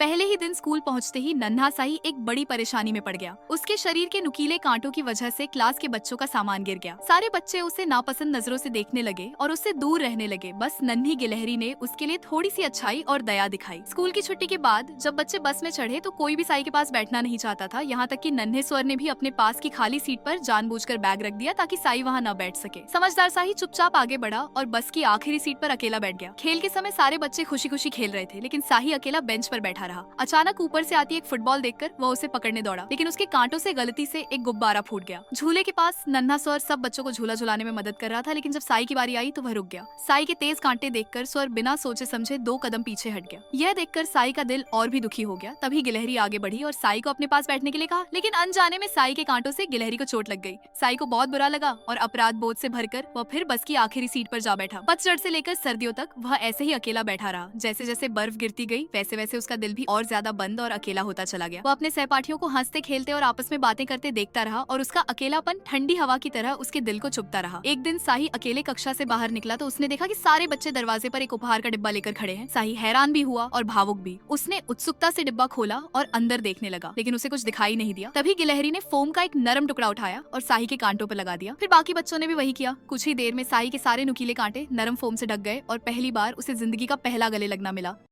पहले ही दिन स्कूल पहुंचते ही नन्हा साही एक बड़ी परेशानी में पड़ गया। उसके शरीर के नुकीले कांटों की वजह से क्लास के बच्चों का सामान गिर गया। सारे बच्चे उसे नापसंद नजरों से देखने लगे और उससे दूर रहने लगे। बस नन्ही गिलहरी ने उसके लिए थोड़ी सी अच्छाई और दया दिखाई। स्कूल की छुट्टी के बाद जब बच्चे बस में चढ़े तो कोई भी साई के पास बैठना नहीं चाहता था। यहाँ तक कि नन्हे स्वर ने भी अपने पास की खाली सीट पर जानबूझकर बैग रख दिया ताकि साई वहाँ न बैठ सके। समझदार साही चुपचाप आगे बढ़ा और बस की आखिरी सीट पर अकेला बैठ गया। खेल के समय सारे बच्चे खुशी खुशी खेल रहे थे, लेकिन साही अकेला बेंच पर बैठा रहा। अचानक ऊपर से आती एक फुटबॉल देखकर वह उसे पकड़ने दौड़ा, लेकिन उसके कांटों से गलती से एक गुब्बारा फूट गया। झूले के पास नन्हा स्वर सब बच्चों को झूला झुलाने में मदद कर रहा था, लेकिन जब साई की बारी आई तो वह रुक गया। साई के तेज कांटे देखकर स्वर बिना सोचे समझे 2 कदम पीछे हट गया। यह देखकर साई का दिल और भी दुखी हो गया। तभी गिलहरी आगे बढ़ी और साई को अपने पास बैठने के लिए कहा, लेकिन अनजाने में साई के कांटों से गिलहरी को चोट लग गई। साई को बहुत बुरा लगा और अपराध बोध से भरकर वह फिर बस की आखिरी सीट पर जा बैठा। पतझड़ से लेकर सर्दियों तक वह ऐसे ही अकेला बैठा रहा। जैसे जैसे बर्फ गिरती गई वैसे वैसे उसका दिल भी और ज्यादा बंद और अकेला होता चला गया। वो अपने सहपाठियों को हंसते खेलते और आपस में बातें करते देखता रहा और उसका अकेलापन ठंडी हवा की तरह उसके दिल को चुभता रहा। एक दिन साही अकेले कक्षा से बाहर निकला तो उसने देखा कि सारे बच्चे दरवाजे पर एक उपहार का डिब्बा लेकर खड़े हैं। साही हैरान भी हुआ और भावुक भी। उसने उत्सुकता से डिब्बा खोला और अंदर देखने लगा, लेकिन उसे कुछ दिखाई नहीं दिया। तभी गिलहरी ने फोम का एक नरम टुकड़ा उठाया और साही के कांटों पर लगा दिया। फिर बाकी बच्चों ने भी वही किया। कुछ ही देर में साही के सारे नुकीले कांटे नरम फोम से ढक गए और पहली बार उसे जिंदगी का पहला गले लगना मिला।